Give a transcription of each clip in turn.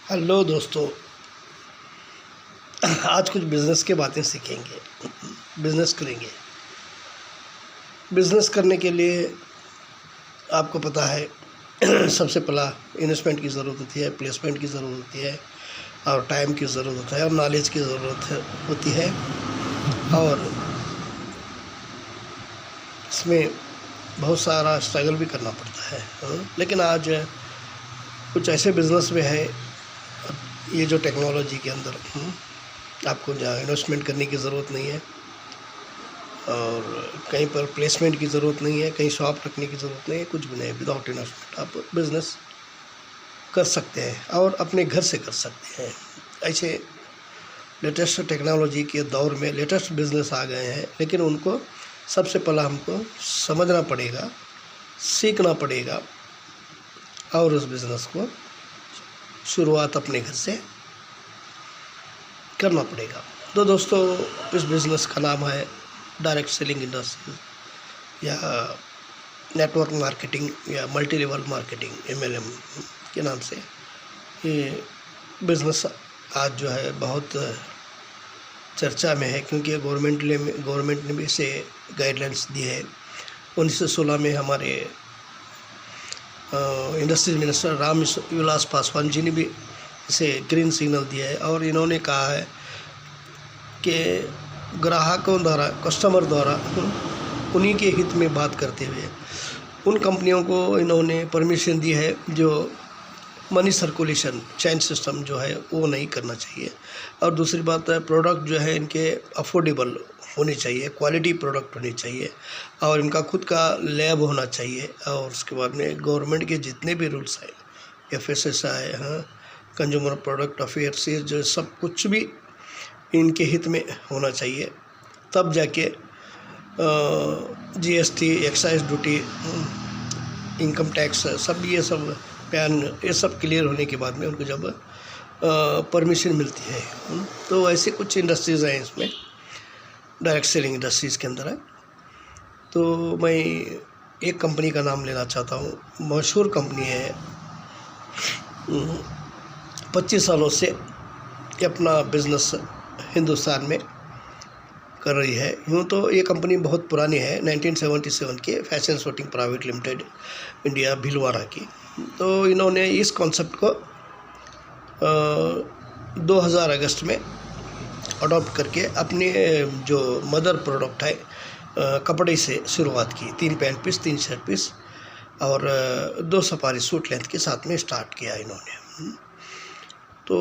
Hello दोस्तों। आज कुछ बिज़नेस के बातें सीखेंगे। बिज़नेस करेंगे। बिज़नेस करने के लिए आपको पता है सबसे पहला इन्वेस्टमेंट की ज़रूरत होती है, प्लेसमेंट की ज़रूरत होती है और टाइम की ज़रूरत होता है और नॉलेज की ज़रूरत होती है। और इसमें बहुत सारा स्ट्रगल भी करना पड़ता है। लेकिन आज कुछ ऐसे बिज़नेस में है, ये जो टेक्नोलॉजी के अंदर आपको जहाँ इन्वेस्टमेंट करने की ज़रूरत नहीं है और कहीं पर प्लेसमेंट की ज़रूरत नहीं है, कहीं शॉप रखने की ज़रूरत नहीं है, कुछ भी नहीं। विदाउट इन्वेस्टमेंट आप बिज़नेस कर सकते हैं और अपने घर से कर सकते हैं। ऐसे लेटेस्ट टेक्नोलॉजी के दौर में लेटेस्ट बिज़नेस आ गए हैं, लेकिन उनको सबसे पहला हमको समझना पड़ेगा, सीखना पड़ेगा और उस बिज़नेस को शुरुआत अपने घर से करना पड़ेगा। तो दोस्तों, इस बिज़नेस का नाम है डायरेक्ट सेलिंग इंडस्ट्री या नेटवर्क मार्केटिंग या मल्टी लेवल मार्केटिंग MLM के नाम से ये बिज़नेस आज जो है बहुत चर्चा में है, क्योंकि गवर्नमेंट ने भी इसे गाइडलाइंस दी है। 1916 में हमारे इंडस्ट्रीज मिनिस्टर राम विलास पासवान जी ने भी इसे ग्रीन सिग्नल दिया है और इन्होंने कहा है कि ग्राहकों द्वारा, कस्टमर द्वारा उन्हीं के हित में बात करते हुए उन कंपनियों को इन्होंने परमिशन दी है जो मनी सर्कुलेशन चेन सिस्टम जो है वो नहीं करना चाहिए। और दूसरी बात है, प्रोडक्ट जो है इनके अफोर्डेबल होने चाहिए, क्वालिटी प्रोडक्ट होनी चाहिए और इनका खुद का लैब होना चाहिए। और उसके बाद में गवर्नमेंट के जितने भी रूल्स हैं, FSSAI, कंज्यूमर प्रोडक्ट अफेयर्स, ये जो सब कुछ भी इनके हित में होना चाहिए। तब जाके GST, excise duty, income tax, सब ये सब पैन, ये सब क्लियर होने के बाद में उनको जब परमिशन मिलती है। तो ऐसे कुछ इंडस्ट्रीज़ हैं इसमें, डायरेक्ट सेलिंग इंडस्ट्रीज़ के अंदर है। तो मैं एक कंपनी का नाम लेना चाहता हूँ, मशहूर कंपनी है, 25 सालों से अपना बिज़नेस हिंदुस्तान में कर रही है। यूँ तो ये कंपनी बहुत पुरानी है, 1977 के fashion shooting private limited India Bhilwara की। तो इन्होंने इस कॉन्सेप्ट को 2000 अगस्त में अडॉप्ट करके अपने जो मदर प्रोडक्ट है कपड़े से शुरुआत की। 3 पैंट पीस, 3 शर्ट पीस और 2 सफारी सूट लेंथ के साथ में स्टार्ट किया इन्होंने। तो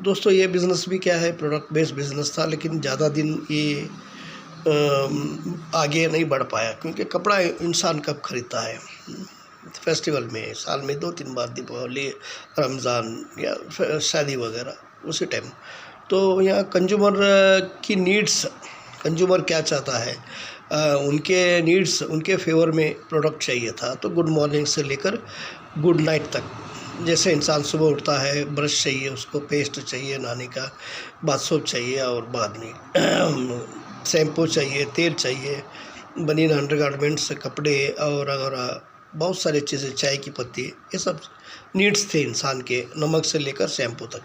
दोस्तों, ये बिज़नेस भी क्या है, प्रोडक्ट बेस्ड बिज़नेस था, लेकिन ज़्यादा दिन ये आगे नहीं बढ़ पाया, क्योंकि कपड़ा इंसान कब खरीदता है, फेस्टिवल में, साल में 2-3 बार, दीपावली, रमज़ान या शादी वगैरह, उसी टाइम। तो यहाँ कंज्यूमर की नीड्स, कंज्यूमर क्या चाहता है, उनके नीड्स, उनके फेवर में प्रोडक्ट चाहिए था। तो गुड मॉर्निंग से लेकर गुड नाइट तक, जैसे इंसान सुबह उठता है, ब्रश चाहिए उसको, पेस्ट चाहिए नहाने का, बाथ सोप चाहिए और बाद में शैम्पू चाहिए, तेल चाहिए, बनियान, अंडरगारमेंट्स, कपड़े और बहुत सारी चीज़ें, चाय की पत्ती, ये सब नीड्स थे इंसान के, नमक से लेकर शैम्पू तक।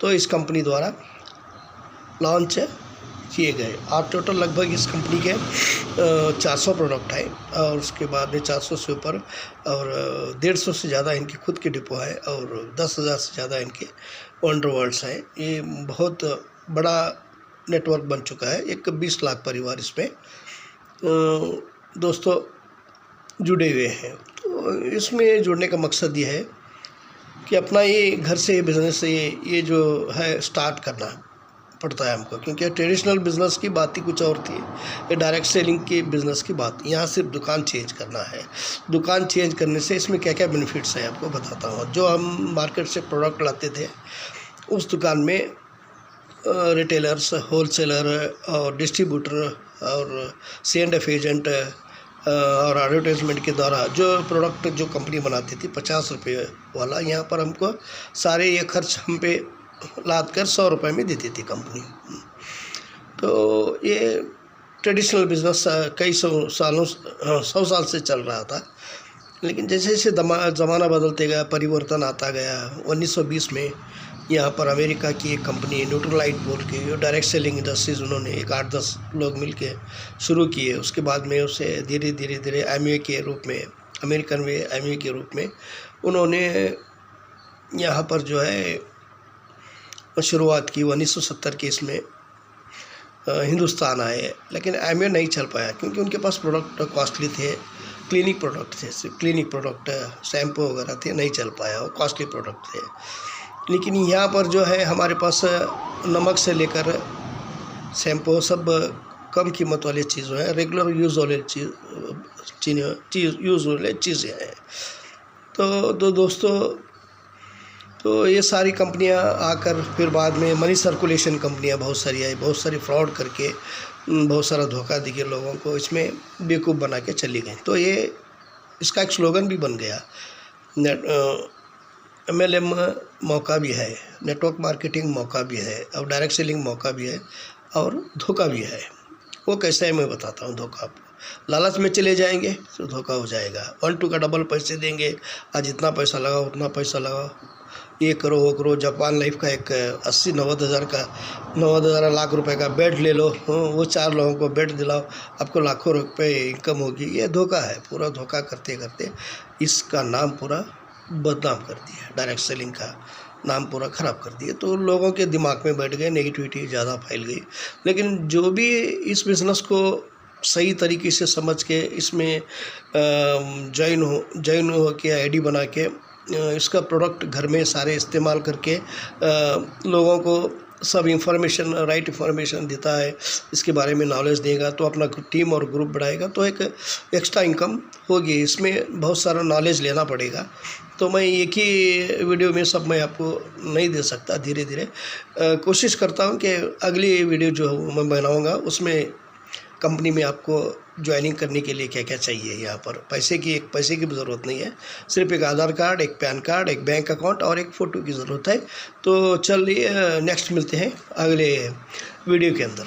तो इस कंपनी द्वारा लॉन्च किए गए। और टोटल लगभग इस कंपनी के 400 प्रोडक्ट है और उसके बाद में 400 से ऊपर और 150 से ज़्यादा इनके खुद के डिपो है और 10,000 से ज़्यादा इनके वंडर वर्ल्ड्स हैं। ये बहुत बड़ा नेटवर्क बन चुका है। एक 20 लाख परिवार इसमें दोस्तों जुड़े हुए हैं। तो इसमें जुड़ने का मकसद ये है कि अपना ये घर से बिज़नेस ये जो है स्टार्ट करना पड़ता है हमको, क्योंकि ट्रेडिशनल बिज़नेस की बात ही कुछ और थी, ये डायरेक्ट सेलिंग की बिज़नेस की बात। यहाँ सिर्फ दुकान चेंज करना है। दुकान चेंज करने से इसमें क्या क्या बेनिफिट्स हैं आपको बताता हूँ। जो हम मार्केट से प्रोडक्ट लाते थे, उस दुकान में रिटेलर्स, होलसेलर और डिस्ट्रीब्यूटर और C&F एजेंट और एडवर्टाइजमेंट के द्वारा जो प्रोडक्ट जो कंपनी बनाती थी 50 रुपये वाला, यहाँ पर हमको सारे ये खर्च हम पे लाद कर 100 रुपये में देती थी कंपनी। तो ये ट्रेडिशनल बिज़नेस कई 100 साल से चल रहा था। लेकिन जैसे जैसे ज़माना बदलते गया, परिवर्तन आता गया, 1920 में यहाँ पर अमेरिका की एक कंपनी न्यूट्रलाइट बोल के, जो डायरेक्ट सेलिंग इंडस्ट्रीज़, उन्होंने एक 8-10 लोग मिलके शुरू किए। उसके बाद में उसे धीरे धीरे धीरे एमवे के रूप में, अमेरिकन वे एमवे के रूप में उन्होंने यहाँ पर जो है शुरुआत की। 1970 के इसमें हिंदुस्तान आए, लेकिन एमवे नहीं चल पाया क्योंकि उनके पास प्रोडक्ट कॉस्टली थे, क्लिनिक प्रोडक्ट थे, क्लिनिक प्रोडक्ट शैम्पू वगैरह थे, नहीं चल पाया, और कॉस्टली प्रोडक्ट थे। लेकिन यहाँ पर जो है हमारे पास नमक से लेकर शैम्पू सब कम कीमत वाली चीज़ें हैं, रेगुलर यूज़ वाले यूज़ वाले चीज़ें हैं। तो दोस्तों, तो ये सारी कंपनियां आकर फिर बाद में मनी सर्कुलेशन कंपनियां बहुत सारी आई, बहुत सारी फ्रॉड करके बहुत सारा धोखा देके लोगों को इसमें बेवकूफ़ बना के चली गई। तो ये इसका एक स्लोगन भी बन गया, MLM मौका भी है, नेटवर्क मार्केटिंग मौका भी है, और डायरेक्ट सेलिंग मौका भी है, और धोखा भी है। वो कैसे है मैं बताता हूँ। धोखा आपको, लालच में चले जाएंगे तो धोखा हो जाएगा। 1-2 का डबल पैसे देंगे, आज इतना पैसा लगाओ, उतना पैसा लगाओ, ये करो वो करो। जापान लाइफ का एक 80-90 हज़ार का, 90 लाख रुपए का बेड ले लो, वो 4 लोगों को बेड दिलाओ, आपको लाखों रुपए इनकम होगी। ये धोखा है, पूरा धोखा करते करते इसका नाम पूरा बदनाम कर दिया, डायरेक्ट सेलिंग का नाम पूरा ख़राब कर दिया। तो लोगों के दिमाग में बैठ गए, नेगेटिविटी ज़्यादा फैल गई। लेकिन जो भी इस बिज़नेस को सही तरीके से समझ के इसमें जॉइन हो के आईडी बना के इसका प्रोडक्ट घर में सारे इस्तेमाल करके लोगों को सब इंफॉर्मेशन, राइट इंफॉर्मेशन देता है, इसके बारे में नॉलेज देगा, तो अपना टीम और ग्रुप बढ़ाएगा, तो एक एक्स्ट्रा इनकम होगी। इसमें बहुत सारा नॉलेज लेना पड़ेगा। तो मैं एक ही वीडियो में सब मैं आपको नहीं दे सकता, धीरे धीरे कोशिश करता हूँ कि अगली वीडियो जो मैं बनाऊँगा उसमें कंपनी में आपको ज्वाइनिंग करने के लिए क्या क्या चाहिए। यहाँ पर पैसे की भी ज़रूरत नहीं है, सिर्फ एक आधार कार्ड, एक पैन कार्ड, एक बैंक अकाउंट और एक फ़ोटो की ज़रूरत है। तो चलिए नेक्स्ट मिलते हैं अगले वीडियो के अंदर।